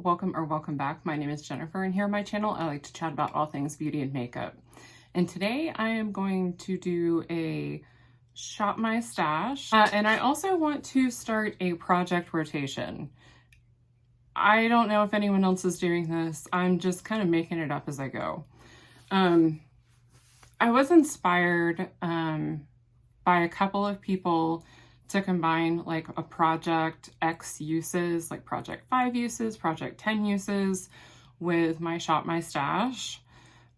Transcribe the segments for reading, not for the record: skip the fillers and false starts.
welcome back. My name is Jennifer, and here on my channel I like to chat about all things beauty and makeup. And today I am going to do a shop my stash, and I also want to start a project rotation. I don't know if anyone else is doing this. I'm just kind of making it up as I go. I was inspired by a couple of people to combine like a project X uses, like project 5 uses, project 10 uses with my shop my stash.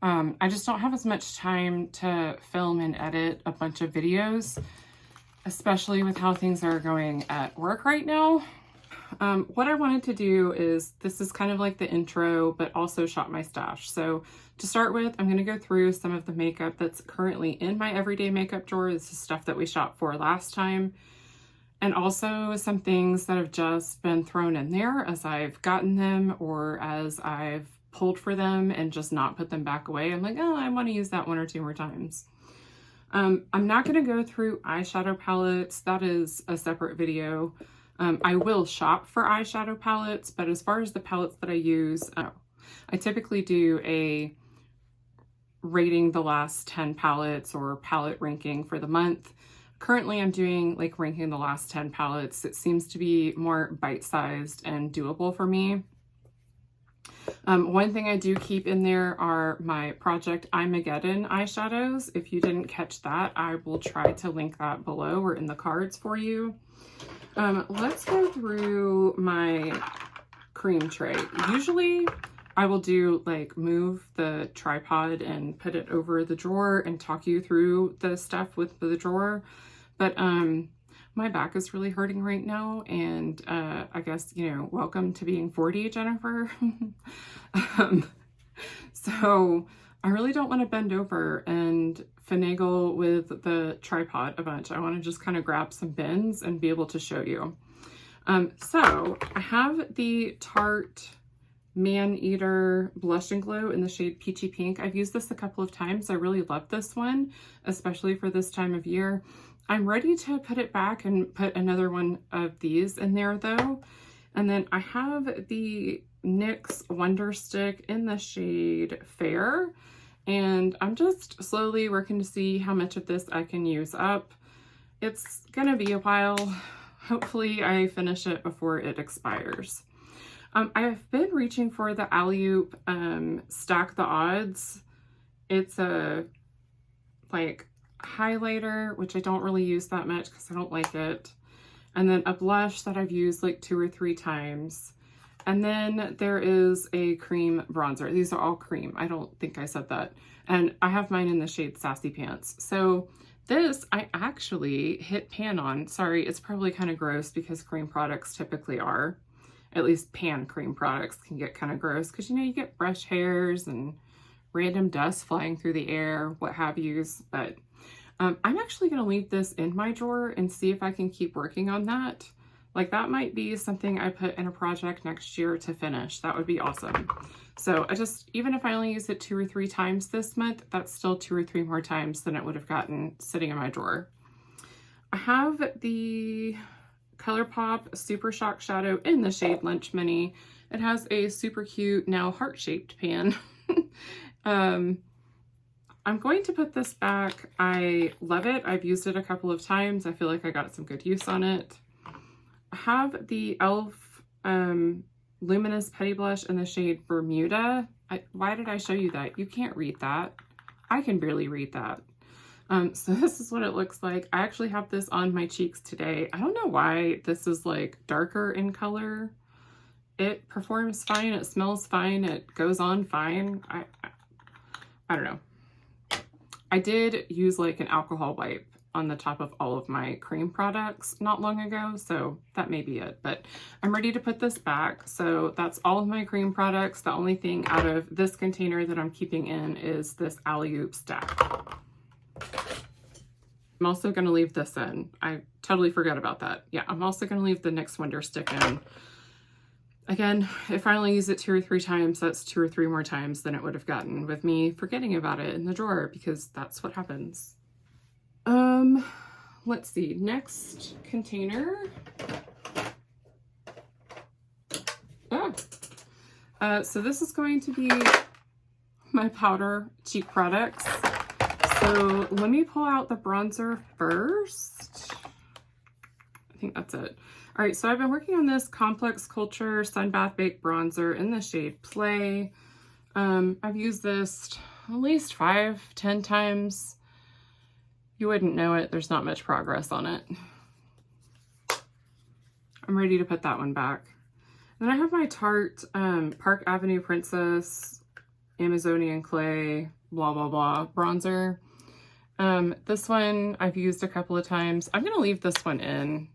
I just don't have as much time to film and edit a bunch of videos, especially with how things are going at work right now. What I wanted to do is, this is kind of like the intro, but also shop my stash. So to start with, I'm going to go through some of the makeup that's currently in my everyday makeup drawer. This is stuff that we shopped for last time. And also some things that have just been thrown in there as I've gotten them or as I've pulled for them and just not put them back away. I'm like, oh, I want to use that 1 or 2 more times. I'm not going to go through eyeshadow palettes. That is a separate video. I will shop for eyeshadow palettes, but as far as the palettes that I use, I typically do a rating the last 10 palettes or palette ranking for the month. Currently, I'm doing like ranking the last 10 palettes. It seems to be more bite-sized and doable for me. One thing I do keep in there are my Project Eyemageddon eyeshadows. If you didn't catch that, I will try to link that below or in the cards for you. Let's go through my cream tray. Usually I will do like move the tripod and put it over the drawer and talk you through the stuff with the drawer. But my back is really hurting right now, and I guess, you know, welcome to being 40, Jennifer. So I really don't want to bend over and finagle with the tripod a bunch. I want to just kind of grab some bins and be able to show you. So I have the Tarte Man Eater Blush and Glow in the shade Peachy Pink. I've used this a couple of times. I really love this one, especially for this time of year. I'm ready to put it back and put another one of these in there though. And then I have the NYX Wonder Stick in the shade Fair. And I'm just slowly working to see how much of this I can use up. It's gonna be a while. Hopefully I finish it before it expires. I've been reaching for the Alley-Oop Stack the Odds. It's a like highlighter, which I don't really use that much because I don't like it. And then a blush that I've used like 2 or 3 times. And then there is a cream bronzer. These are all cream. I don't think I said that. And I have mine in the shade Sassy Pants. So this I actually hit pan on. Sorry, it's probably kind of gross because cream products typically are. At least pan cream products can get kind of gross because, you know, you get brush hairs and random dust flying through the air, what have yous. But I'm actually going to leave this in my drawer and see if I can keep working on that. Like that might be something I put in a project next year to finish. That would be awesome. So I just, even if I only use it 2 or 3 times this month, that's still 2 or 3 more times than it would have gotten sitting in my drawer. I have the ColourPop Super Shock Shadow in the shade Lunch Mini. It has a super cute, now heart-shaped pan. I'm going to put this back. I love it. I've used it a couple of times. I feel like I got some good use on it. I have the e.l.f. Luminous Putty Blush in the shade Bermuda. Why did I show you that? You can't read that. I can barely read that. So this is what it looks like. I actually have this on my cheeks today. I don't know why this is like darker in color. It performs fine. It smells fine. It goes on fine. I don't know. I did use like an alcohol wipe on the top of all of my cream products not long ago, so that may be it. But I'm ready to put this back. So that's all of my cream products. The only thing out of this container that I'm keeping in is this Alley-Oop stack. I'm also going to leave this in. I totally forgot about that. Yeah, I'm also going to leave the NYX Wonder Stick in. Again, if I only use it 2 or 3 times, that's 2 or 3 more times than it would have gotten with me forgetting about it in the drawer, because that's what happens. Let's see, next container. So this is going to be my powder cheek products. So let me pull out the bronzer first. I think that's it. All right, so I've been working on this Complex Culture Sun Bath Baked Bronzer in the shade Play. I've used this at least 5-10 times. You wouldn't know it. There's not much progress on it. I'm ready to put that one back. Then I have my Tarte Park Avenue Princess Amazonian Clay blah blah blah bronzer. This one I've used a couple of times. I'm gonna leave this one in.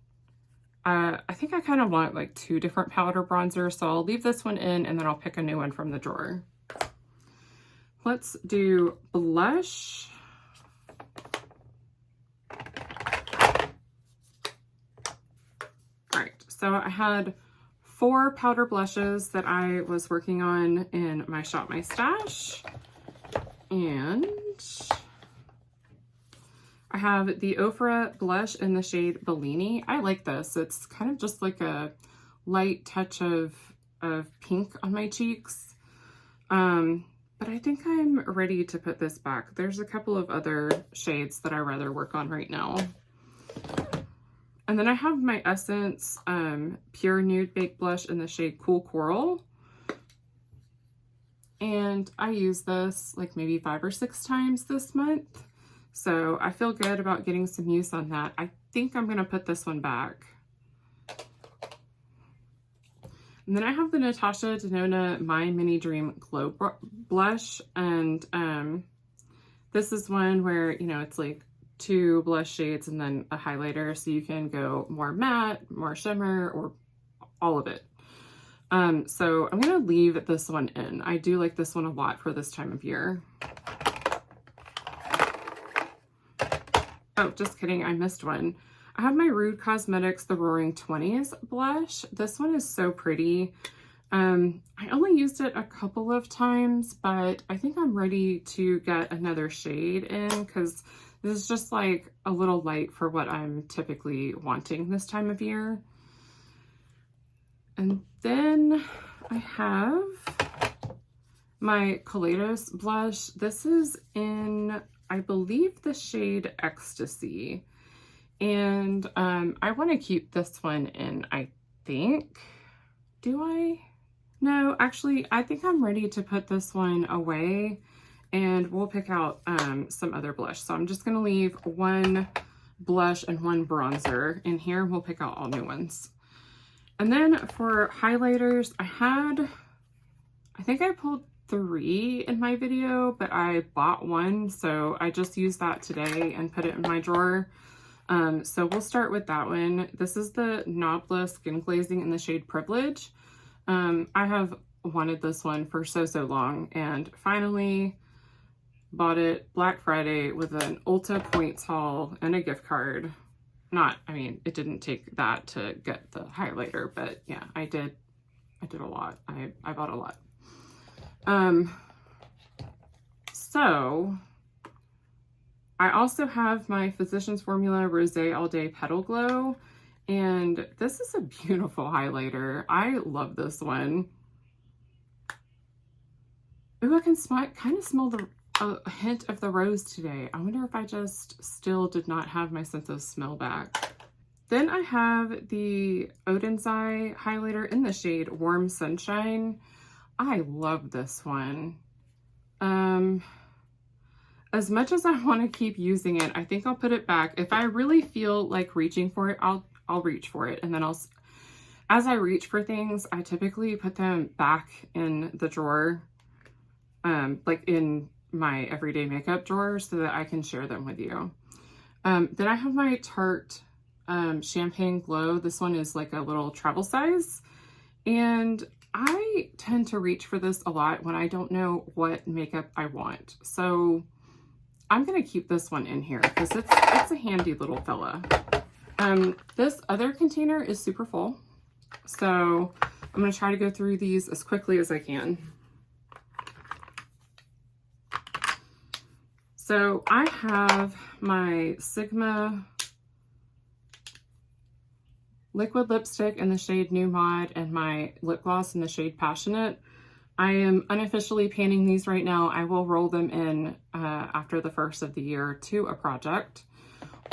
I think I kind of want like 2 different powder bronzers, so I'll leave this one in and then I'll pick a new one from the drawer. Let's do blush. All right, so I had 4 powder blushes that I was working on in my Shop My Stash. And I have the Ofra blush in the shade Bellini. I like this. It's kind of just like a light touch of pink on my cheeks. But I think I'm ready to put this back. There's a couple of other shades that I'd rather work on right now. And then I have my Essence Pure Nude Baked Blush in the shade Cool Coral. And I use this like maybe 5 or 6 times this month. So I feel good about getting some use on that. I think I'm gonna put this one back. And then I have the Natasha Denona My Mini Dream Glow Blush. And this is one where, you know, it's like 2 blush shades and then a highlighter. So you can go more matte, more shimmer, or all of it. So I'm gonna leave this one in. I do like this one a lot for this time of year. Oh, just kidding, I missed one. I have my Rude Cosmetics The Roaring 20s blush. This one is so pretty. I only used it a couple of times, but I think I'm ready to get another shade in because this is just like a little light for what I'm typically wanting this time of year. And then I have my Kaleidos blush. This is in, I believe, the shade Ecstasy. And I want to keep this one in, I think. Do I? No, actually, I think I'm ready to put this one away and we'll pick out some other blush. So I'm just going to leave 1 blush and 1 bronzer in here. We'll pick out all new ones. And then for highlighters, I think I pulled 3 in my video, but I bought 1. So I just used that today and put it in my drawer. So we'll start with that one. This is the Knobless Skin Glazing in the shade Privilege. I have wanted this one for so long and finally bought it Black Friday with an Ulta Points haul and a gift card. I mean, it didn't take that to get the highlighter, but yeah, I did a lot. I bought a lot. So I also have my Physicians Formula Rosé All Day Petal Glow, and this is a beautiful highlighter. I love this one. Ooh, I can kind of smell a hint of the rose today. I wonder if I just still did not have my sense of smell back. Then I have the Odin's Eye highlighter in the shade Warm Sunshine. I love this one. As much as I want to keep using it, I think I'll put it back. If I really feel like reaching for it, I'll reach for it. And then as I reach for things, I typically put them back in the drawer, like in my everyday makeup drawer so that I can share them with you. Then I have my Tarte Champagne Glow. This one is like a little travel size. And I tend to reach for this a lot when I don't know what makeup I want. So I'm going to keep this one in here because it's a handy little fella. This other container is super full. So I'm going to try to go through these as quickly as I can. So I have my Sigma liquid lipstick in the shade New Mod and my lip gloss in the shade Passionate. I am unofficially panning these right now. I will roll them in after the first of the year to a project.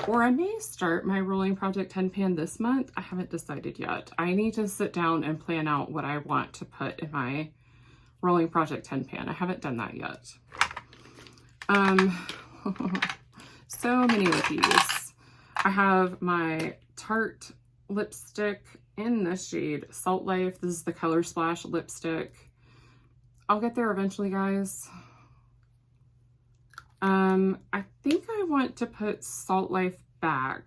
Or I may start my rolling project 10 pan this month. I haven't decided yet. I need to sit down and plan out what I want to put in my rolling project 10 pan. I haven't done that yet. So many lippies. I have my Tarte lipstick in the shade Salt Life. This is the Color Splash lipstick. I'll get there eventually, guys. I think I want to put Salt Life back,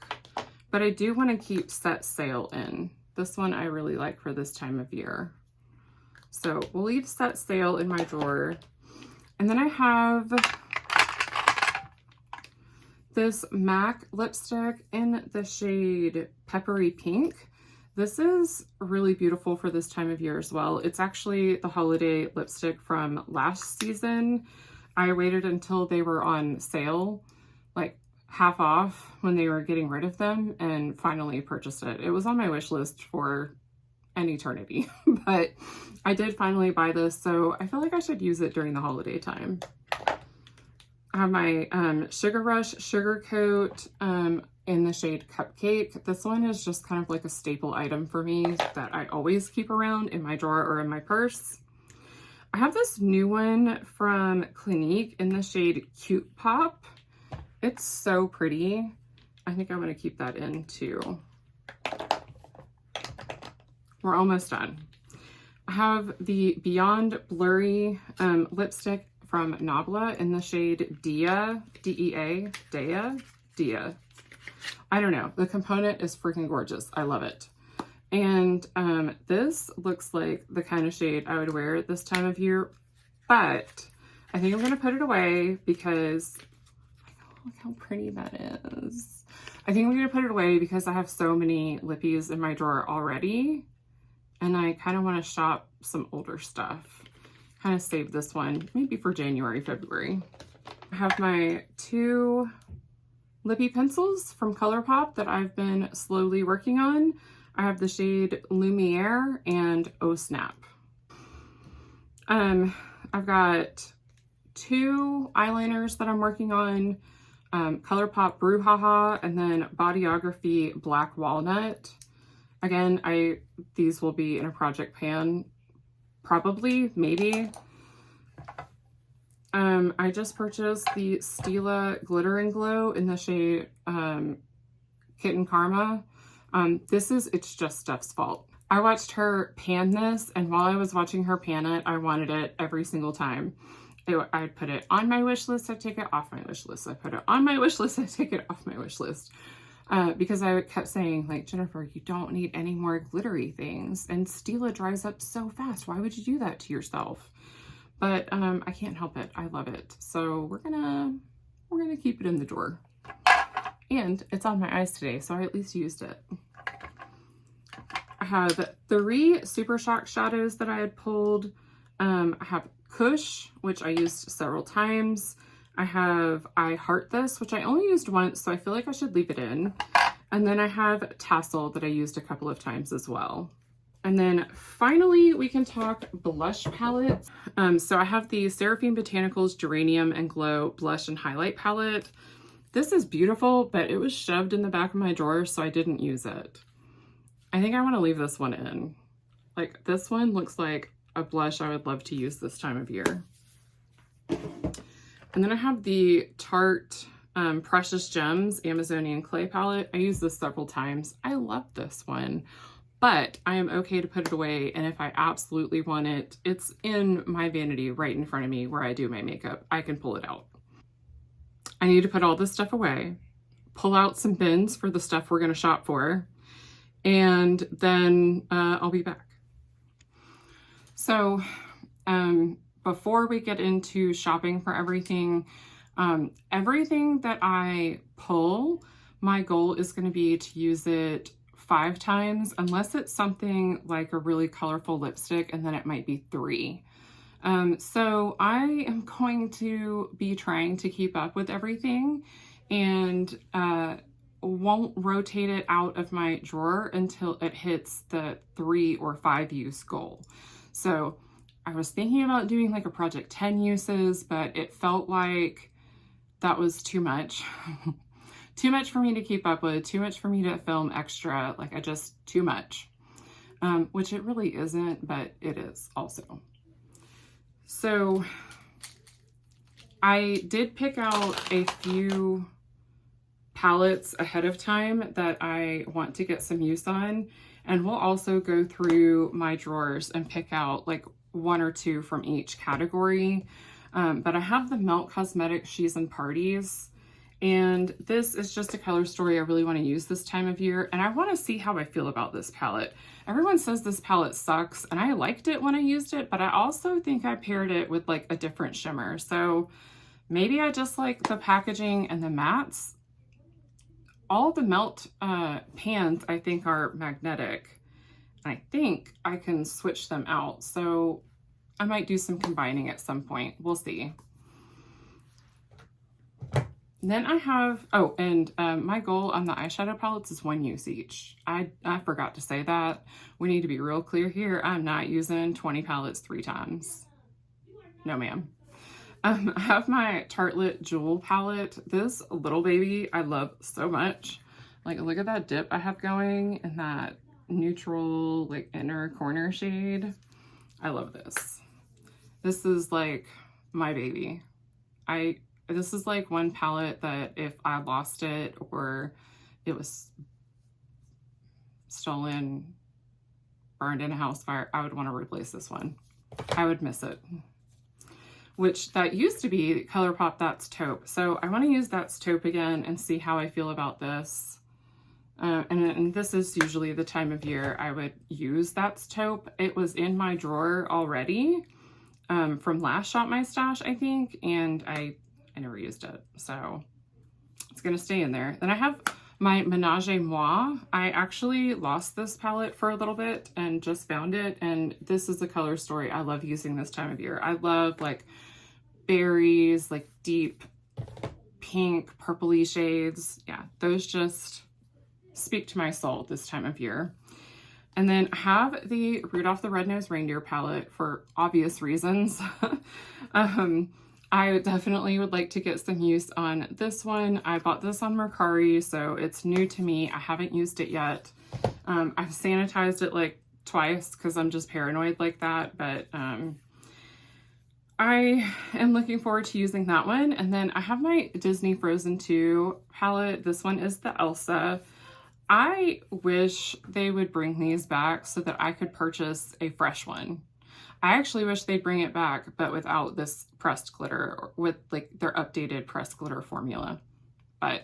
but I do want to keep Set Sail in. This one I really like for this time of year. So we'll leave Set Sail in my drawer. And then I have this MAC lipstick in the shade Peppery Pink. This is really beautiful for this time of year as well. It's actually the holiday lipstick from last season. I waited until they were on sale, like half off when they were getting rid of them, and finally purchased it. It was on my wish list for an eternity, but I did finally buy this, so I feel like I should use it during the holiday time. I have my Sugar Rush Sugar Coat in the shade Cupcake. This one is just kind of like a staple item for me that I always keep around in my drawer or in my purse. I have this new one from Clinique in the shade Cute Pop. It's so pretty. I think I'm going to keep that in too. We're almost done. I have the Beyond Blurry lipstick from Nabla in the shade Dia, D-E-A, Dia. I don't know. The component is freaking gorgeous. I love it. And this looks like the kind of shade I would wear at this time of year, but I think I'm going to put it away because, look how pretty that is. I think I'm going to put it away because I have so many lippies in my drawer already, and I kind of want to shop some older stuff. Kind of save this one, maybe for January, February. I have my 2 lippy pencils from ColourPop that I've been slowly working on. I have the shade Lumiere and Oh Snap. I've got 2 eyeliners that I'm working on, ColourPop Brouhaha and then Bodyography Black Walnut. Again, these will be in a project pan, probably, maybe. I just purchased the Stila Glitter and Glow in the shade Kitten Karma. It's just Steph's fault. I watched her pan this, and while I was watching her pan it, I wanted it every single time. I'd put it on my wish list, I'd take it off my wish list. I put it on my wish list, I'd take it off my wish list. Because I kept saying, like, Jennifer, you don't need any more glittery things, and Stila dries up so fast. Why would you do that to yourself? But I can't help it. I love it. So we're gonna keep it in the drawer. And it's on my eyes today, so I at least used it. I have 3 Super Shock shadows that I had pulled. I have Kush, which I used several times. I have I Heart This, which I only used once, so I feel like I should leave it in. And then I have Tassel that I used a couple of times as well. And then finally, we can talk blush palettes. So I have the Seraphine Botanicals Geranium and Glow Blush and Highlight Palette. This is beautiful, but it was shoved in the back of my drawer, so I didn't use it. I think I want to leave this one in. Like, this one looks like a blush I would love to use this time of year. And then I have the Tarte Precious Gems Amazonian Clay Palette. I used this several times. I love this one, but I am okay to put it away. And if I absolutely want it, it's in my vanity right in front of me where I do my makeup. I can pull it out. I need to put all this stuff away, pull out some bins for the stuff we're going to shop for, and then I'll be back. So before we get into shopping for everything, everything that I pull, my goal is going to be to use it 5 times, unless it's something like a really colorful lipstick, and then it might be 3. So I am going to be trying to keep up with everything, and won't rotate it out of my drawer until it hits the 3 or 5 use goal. So I was thinking about doing like a project 10 uses, but it felt like that was too much. Too much for me to keep up with, too much for me to film extra, like too much. Which it really isn't, but it is also. So I did pick out a few palettes ahead of time that I want to get some use on, and we'll also go through my drawers and pick out like 1 or 2 from each category. But I have the Melt Cosmetics She's and Parties, and this is just a color story I really want to use this time of year, and I want to see how I feel about this palette. Everyone says this palette sucks, and I liked it when I used it, but I also think I paired it with like a different shimmer. So maybe I just like the packaging and the mattes. All the Melt pans I think are magnetic. I think I can switch them out. So I might do some combining at some point. We'll see. Then I have, oh, and my goal on the eyeshadow palettes is 1 use each. I forgot to say that. We need to be real clear here. I'm not using 20 palettes 3 times. No, ma'am. I have my Tartelette Jewel palette. This little baby I love so much. Like, look at that dip I have going and that neutral, like, inner corner shade. I love this. This is like my baby. This is like one palette that if I lost it or it was stolen, burned in a house fire, I would want to replace this one. I would miss it. Which that used to be ColourPop That's Taupe. So I want to use That's Taupe again and see how I feel about this. And this is usually the time of year I would use That's Taupe. It was in my drawer already from last Shop My Stash, I think, and I never used it. So it's going to stay in there. Then I have my Menage a Moi. I actually lost this palette for a little bit and just found it. And this is a color story I love using this time of year. I love like berries, like deep pink, purpley shades. Yeah, those just speak to my soul this time of year. And then I have the Rudolph the Red-Nosed Reindeer palette for obvious reasons. I definitely would like to get some use on this one. I bought this on Mercari, so it's new to me. I haven't used it yet. I've sanitized it like twice because I'm just paranoid like that, but I am looking forward to using that one. And then I have my Disney Frozen 2 palette. This one is the Elsa. I wish they would bring these back so that I could purchase a fresh one. I actually wish they'd bring it back, but without this pressed glitter, or with like their updated pressed glitter formula. But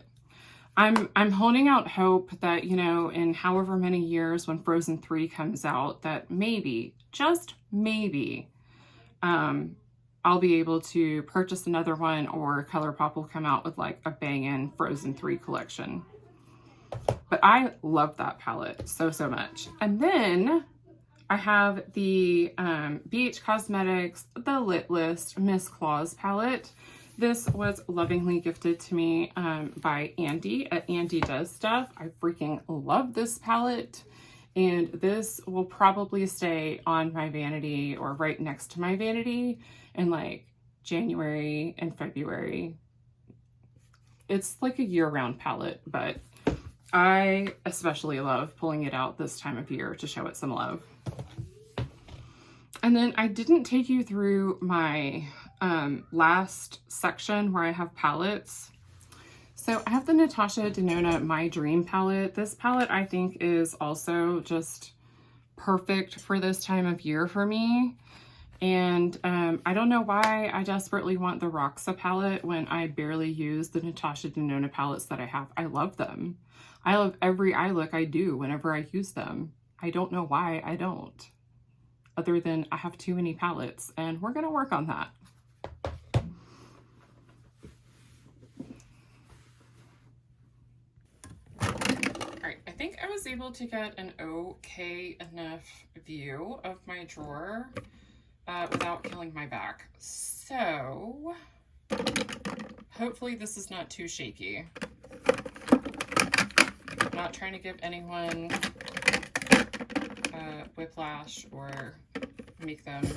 I'm holding out hope that, you know, in however many years when Frozen 3 comes out, that maybe, just maybe, I'll be able to purchase another one, or ColourPop will come out with like a bangin' Frozen 3 collection. But I love that palette so, so much. And then I have the BH Cosmetics, the Lit List Miss Claus palette. This was lovingly gifted to me by Andy at Andy Does Stuff. I freaking love this palette. And this will probably stay on my vanity or right next to my vanity in like January and February. It's like a year-round palette, but I especially love pulling it out this time of year to show it some love. And then I didn't take you through my last section where I have palettes. So I have the Natasha Denona My Dream palette. This palette I think is also just perfect for this time of year for me. And I don't know why I desperately want the Roxa palette when I barely use the Natasha Denona palettes that I have. I love them. I love every eye look I do whenever I use them. I don't know why I don't, other than I have too many palettes, and we're gonna work on that. All right, I think I was able to get an okay enough view of my drawer without killing my back. So hopefully this is not too shaky. I'm not trying to give anyone whiplash or make them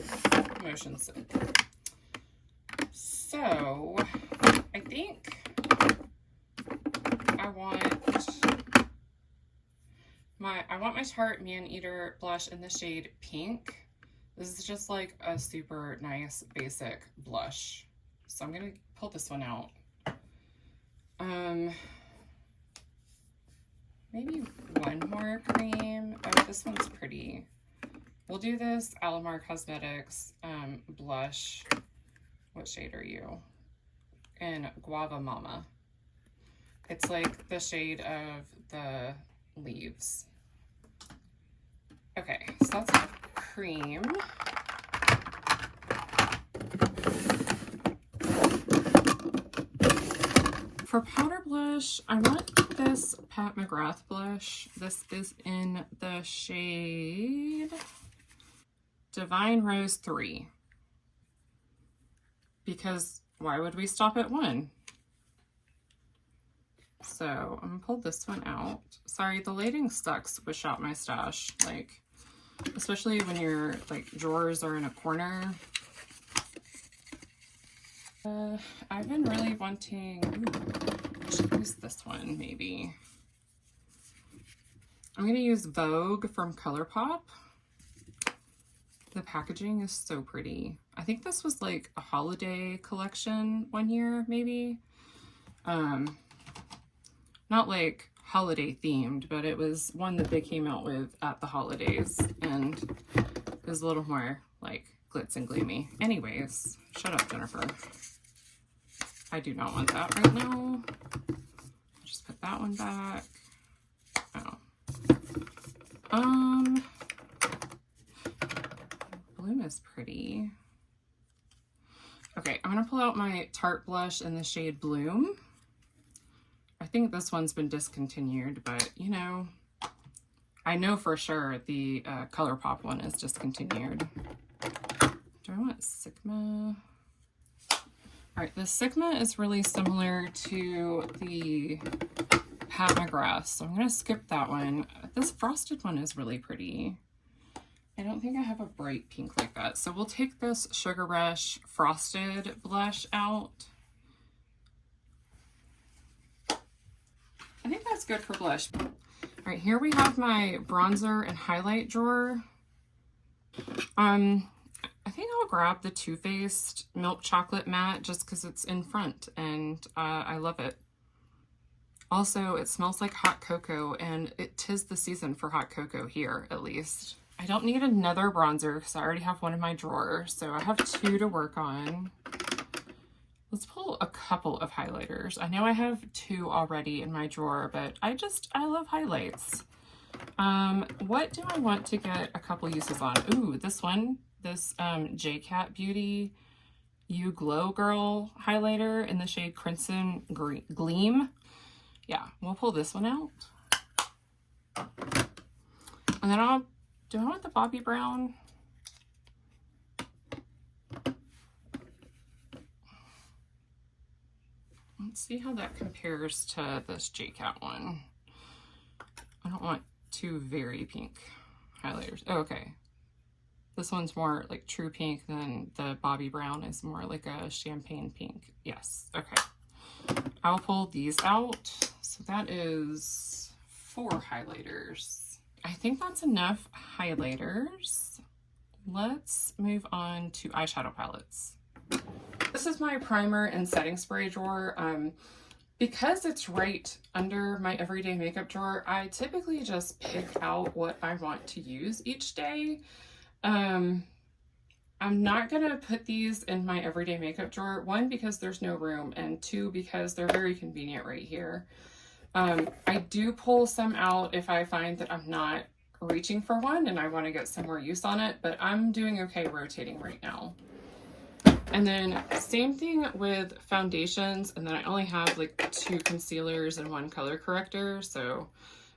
motion sick. So I think I want my Tarte Man Eater blush in the shade Pink. This is just like a super nice basic blush. So I'm gonna pull this one out. Maybe one more cream. Oh, this one's pretty. We'll do this Alamar Cosmetics blush. What shade are you? In Guava Mama. It's like the shade of the leaves. Okay, so that's cream. For powder blush, I want this Pat McGrath blush. This is in the shade Divine Rose 3. Because why would we stop at 1? So I'm gonna pull this one out. Sorry, the lighting sucks with Shop My Stash. Like, especially when your like drawers are in a corner. I've been really wanting, I should use this one maybe. I'm gonna use Vogue from ColourPop. The packaging is so pretty. I think this was like a holiday collection one year, maybe. Not like holiday themed, but it was one that they came out with at the holidays, and it was a little more like glitz and gleamy. Anyways, shut up, Jennifer. I do not want that right now. Just put that one back. Oh. Bloom is pretty. Okay, I'm gonna pull out my Tarte blush in the shade Bloom. I think this one's been discontinued, but you know, I know for sure the ColourPop one is discontinued. Do I want Sigma? All right, the Sigma is really similar to the Pat McGrath, so I'm gonna skip that one. This frosted one is really pretty. I don't think I have a bright pink like that. So we'll take this Sugar Rush Frosted blush out. I think that's good for blush. All right, here we have my bronzer and highlight drawer. I think I'll grab the Too Faced Milk Chocolate Matte just because it's in front and I love it. Also, it smells like hot cocoa, and it 'tis the season for hot cocoa here, at least. I don't need another bronzer because I already have one in my drawer, so I have 2 to work on. Let's pull a couple of highlighters. I know I have 2 already in my drawer, but I love highlights. What do I want to get a couple uses on? Ooh, this one, this J-Cat Beauty You Glow Girl highlighter in the shade Crimson Gleam. Yeah, we'll pull this one out. And then do I want the Bobbi Brown? Let's see how that compares to this J-Cat one. I don't want 2 very pink highlighters. Oh, okay. This one's more like true pink than the Bobbi Brown is more like a champagne pink. Yes, okay. I'll pull these out. So that is 4 highlighters. I think that's enough highlighters. Let's move on to eyeshadow palettes. This is my primer and setting spray drawer. Because it's right under my everyday makeup drawer, I typically just pick out what I want to use each day. I'm not gonna put these in my everyday makeup drawer, 1, because there's no room, and 2, because they're very convenient right here. I do pull some out if I find that I'm not reaching for one and I want to get some more use on it, but I'm doing okay rotating right now. And then same thing with foundations, and then I only have like 2 concealers and 1 color corrector. So,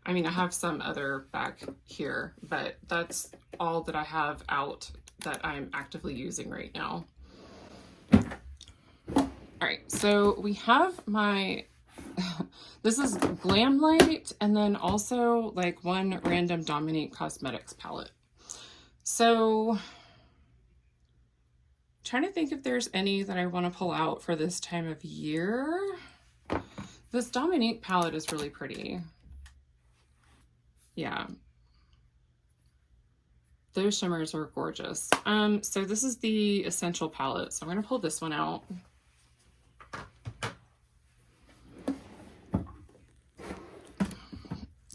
I mean, I have some other back here, but that's all that I have out that I'm actively using right now. All right, so we have my, this is Glam Light, and then also like 1 random Dominique Cosmetics palette. So Trying to think if there's any that I want to pull out for this time of year. This Dominique palette is really pretty. Yeah. Those shimmers are gorgeous. So this is the Essential palette. So I'm going to pull this one out.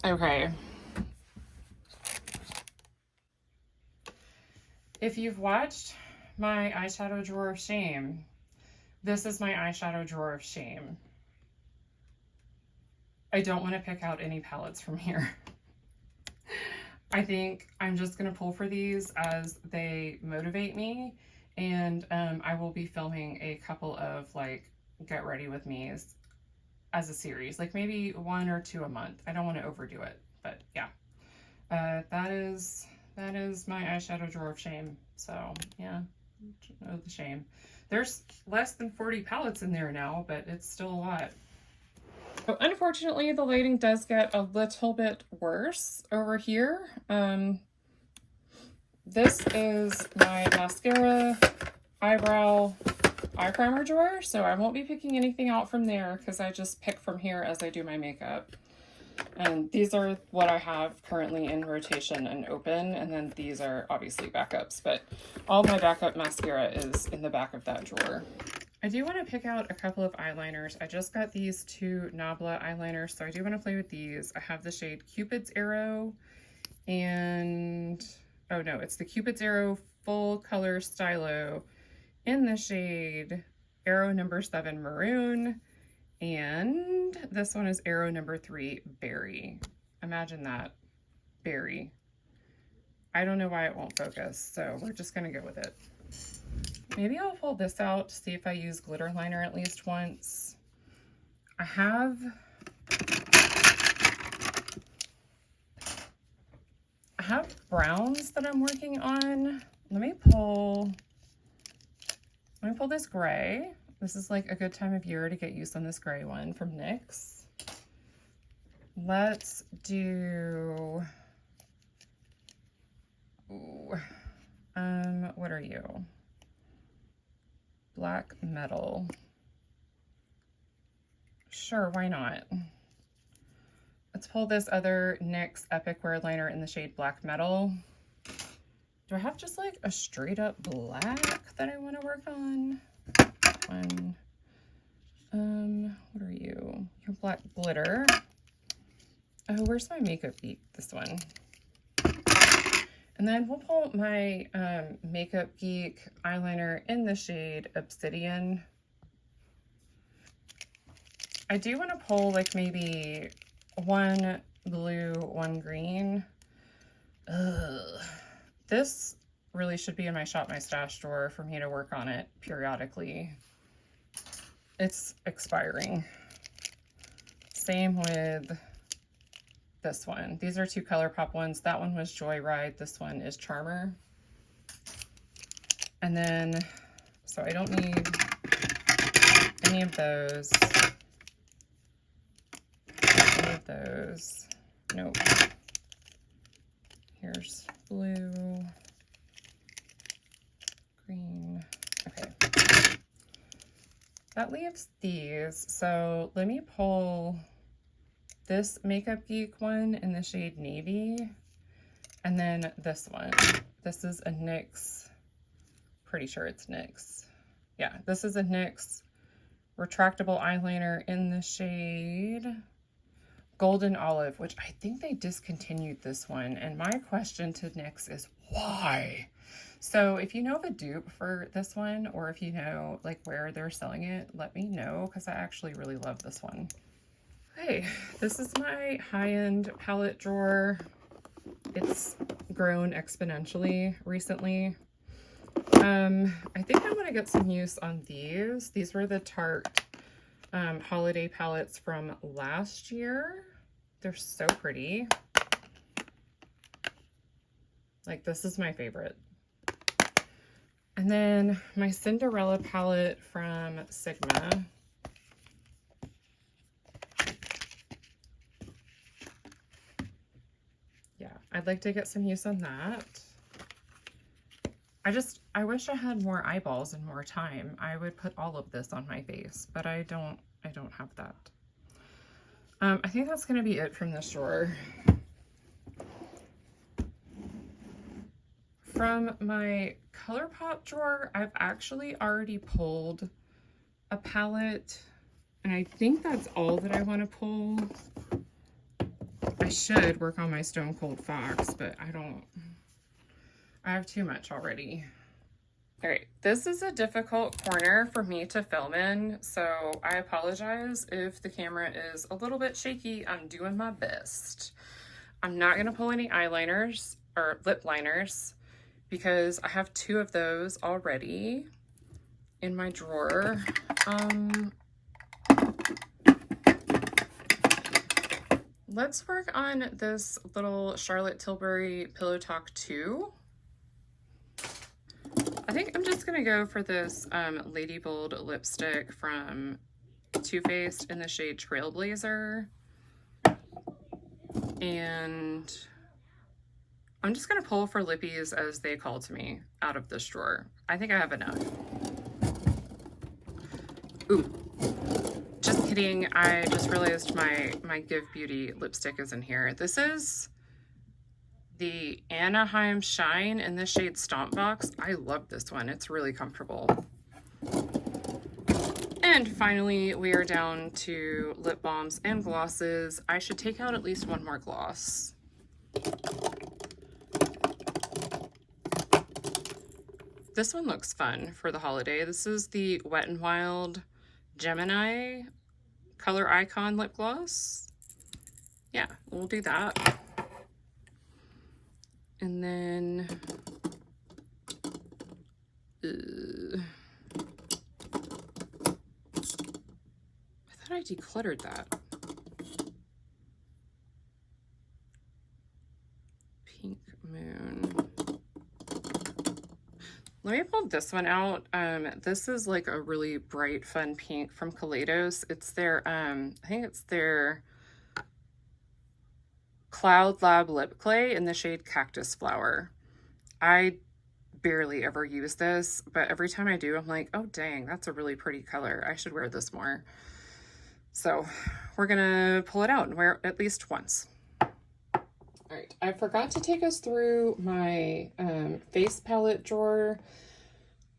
Okay. If you've watched my eyeshadow drawer of shame, this is my eyeshadow drawer of shame. I don't want to pick out any palettes from here. I think I'm just going to pull for these as they motivate me, and I will be filming a couple of like get ready with me's as a series, like maybe 1 or 2 a month. I don't want to overdo it, but yeah, that is my eyeshadow drawer of shame. So yeah, oh, the shame. There's less than 40 palettes in there now, but it's still a lot. So unfortunately, the lighting does get a little bit worse over here. This is my mascara, eyebrow, eye primer drawer, so I won't be picking anything out from there because I just pick from here as I do my makeup. And these are what I have currently in rotation and open, and then these are obviously backups, but all my backup mascara is in the back of that drawer. I do want to pick out a couple of eyeliners. I just got these 2 Nabla eyeliners, so I do want to play with these. I have the shade Cupid's Arrow, and oh no, it's the Cupid's Arrow Full Color Stylo in the shade Arrow number 7 Maroon, and this one is Arrow number 3 Berry. Imagine that, berry. I don't know why it won't focus, so we're just gonna go with it. Maybe I'll pull this out to see if I use glitter liner at least once. I have browns that I'm working on. Let me pull this gray. This is like a good time of year to get used on this gray one from NYX. Let's do, what are you? Black Metal. Sure, why not? Let's pull this other NYX Epic Wear Liner in the shade Black Metal. Do I have just like a straight up black that I want to work on? What are you? You're Black Glitter. Oh, where's my Makeup Geek? This one. And then we'll pull my Makeup Geek eyeliner in the shade Obsidian. I do want to pull like maybe 1 blue, 1 green. Ugh. This really should be in my Shop My Stash drawer for me to work on it periodically. It's expiring. Same with this one. These are 2 ColourPop ones. That one was Joyride. This one is Charmer. And then, so I don't need any of those. Any of those. Nope. Here's blue, green. Okay. That leaves these. So let me pull this Makeup Geek one in the shade Navy, and then this one. This is a NYX, pretty sure it's NYX. Yeah, this is a NYX retractable eyeliner in the shade Golden Olive, which I think they discontinued this one. And my question to NYX is why? So if you know of a dupe for this one, or if you know like where they're selling it, let me know, because I actually really love this one. Hey, this is my high-end palette drawer. It's grown exponentially recently. I think I want to get some use on these. These were the Tarte holiday palettes from last year. They're so pretty. Like, this is my favorite. And then my Cinderella palette from Sigma. Yeah, I'd like to get some use on that. I wish I had more eyeballs and more time. I would put all of this on my face, but I don't have that. I think that's gonna be it from this drawer. From my ColourPop drawer, I've actually already pulled a palette, and I think that's all that I want to pull. I should work on my Stone Cold Fox, but I have too much already. All right, this is a difficult corner for me to film in, so I apologize if the camera is a little bit shaky. I'm doing my best. I'm not gonna pull any eyeliners or lip liners because I have 2 of those already in my drawer. Let's work on this little Charlotte Tilbury Pillow Talk 2. I think I'm just gonna go for this Lady Bold lipstick from Too Faced in the shade Trailblazer. And I'm just gonna pull for lippies as they call to me out of this drawer. I think I have enough. Ooh, just kidding. I just realized my Give Beauty lipstick is in here. This is the Anaheim Shine in the shade Stomp Box. I love this one. It's really comfortable. And finally, we are down to lip balms and glosses. I should take out at least one more gloss. This one looks fun for the holiday. This is the Wet n Wild Gemini Color Icon Lip Gloss. Yeah, we'll do that. And then, I thought I decluttered that. Pink Moon. Let me pull this one out. This is like a really bright, fun pink from Kaleidos. It's their, I think it's their Cloud Lab Lip Clay in the shade Cactus Flower. I barely ever use this, but every time I do, I'm like, oh dang, that's a really pretty color. I should wear this more. So we're gonna pull it out and wear it at least once. All right, I forgot to take us through my face palette drawer.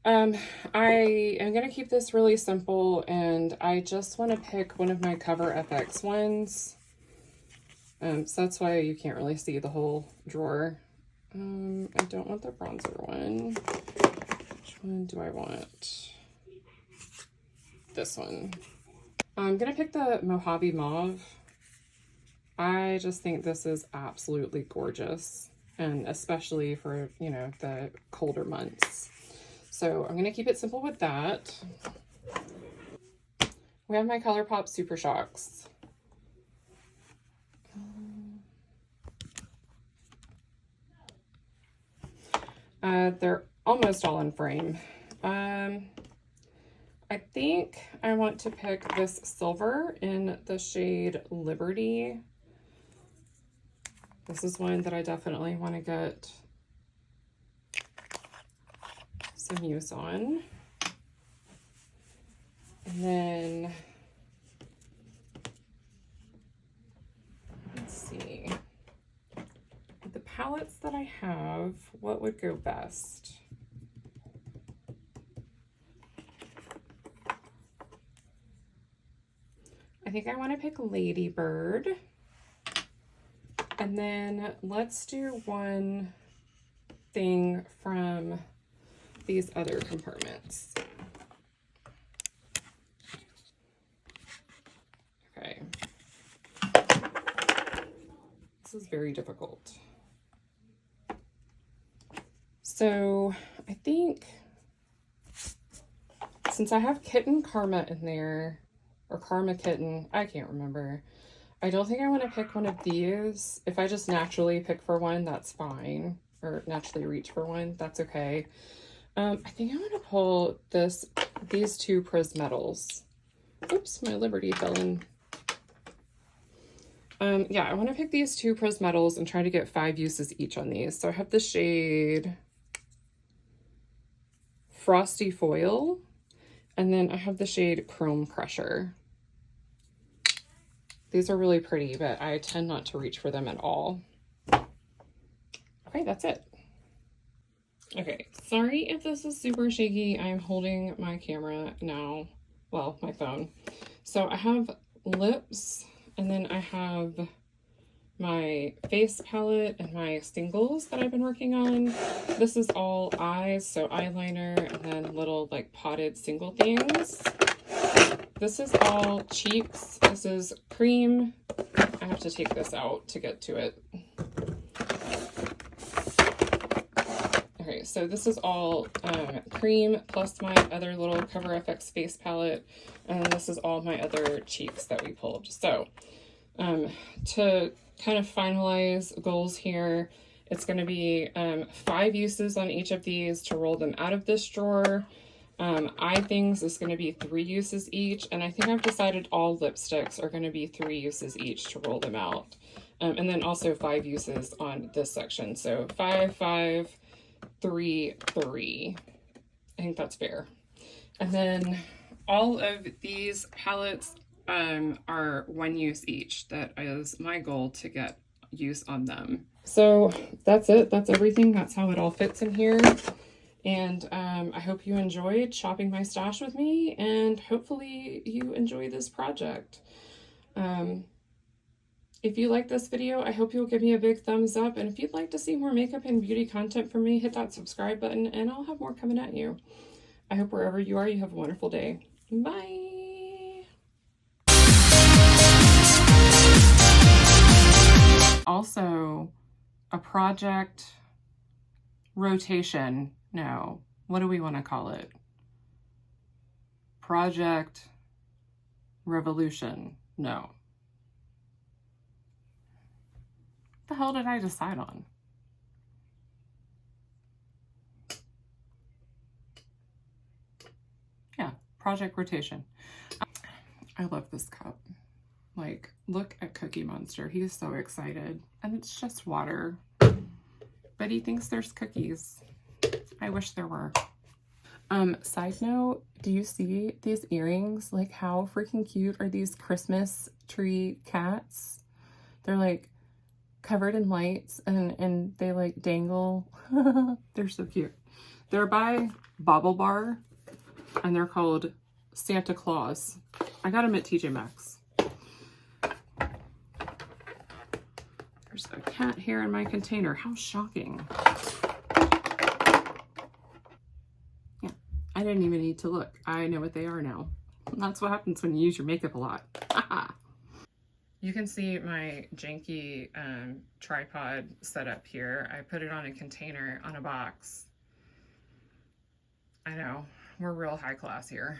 I am gonna keep this really simple, and I just want to pick one of my Cover FX ones. So that's why you can't really see the whole drawer. I don't want the bronzer one. Which one do I want? This one. I'm gonna pick the Mojave Mauve. I just think this is absolutely gorgeous, and especially for, you know, the colder months. So I'm gonna keep it simple with that. We have my ColourPop Super Shocks. They're almost all in frame. I think I want to pick this silver in the shade Liberty. This is one that I definitely want to get some use on. And then, let's see. The palettes that I have, what would go best? I think I want to pick Lady Bird. And then let's do one thing from these other compartments. Okay. This is very difficult. So I think since I have Kitten Karma in there, or Karma Kitten, I can't remember. I don't think I want to pick one of these. If I just naturally pick for one, that's fine. Or naturally reach for one, that's okay. I think I'm gonna pull these 2 Prismetals. Oops, my Liberty fell in. Yeah, I want to pick these 2 Prismetals and try to get 5 uses each on these. So I have the shade Frosty Foil, and then I have the shade Chrome Crusher. These are really pretty, but I tend not to reach for them at all. Okay, that's it. Okay, sorry if this is super shaky. I'm holding my camera now, well, my phone. So I have lips, and then I have my face palette and my singles that I've been working on. This is all eyes, so eyeliner, and then little like potted single things. This is all cheeks. This is cream. I have to take this out to get to it. Okay, so this is all cream plus my other little Cover FX face palette, and this is all my other cheeks that we pulled. So to kind of finalize goals here, it's going to be 5 uses on each of these to roll them out of this drawer. Eye things is going to be 3 uses each, and I think I've decided all lipsticks are going to be 3 uses each to roll them out. And then also 5 uses on this section. So 5, 5, 3, 3. I think that's fair. And then all of these palettes are 1 use each. That is my goal, to get use on them. So that's it. That's everything. That's how it all fits in here. And I hope you enjoyed shopping my stash with me, and hopefully you enjoy this project. If you like this video, I hope you'll give me a big thumbs up. And if you'd like to see more makeup and beauty content from me, hit that subscribe button and I'll have more coming at you. I hope wherever you are, you have a wonderful day. Bye. Also, a project rotation. No, what do we want to call it? Project revolution. No. What the hell did I decide on? Yeah, project rotation. I love this cup. Like, look at Cookie Monster. He's so excited. And it's just water. But he thinks there's cookies. I wish there were. Side note, do you see these earrings? Like, how freaking cute are these Christmas tree cats? They're like covered in lights and they like dangle. They're so cute. They're by Bobble Bar and they're called Santa Claus. I got them at TJ Maxx. There's a cat hair in my container. How shocking. Yeah, I didn't even need to look. I know what they are now. That's what happens when you use your makeup a lot. You can see my janky tripod set up here. I put it on a container on a box. I know, we're real high class here.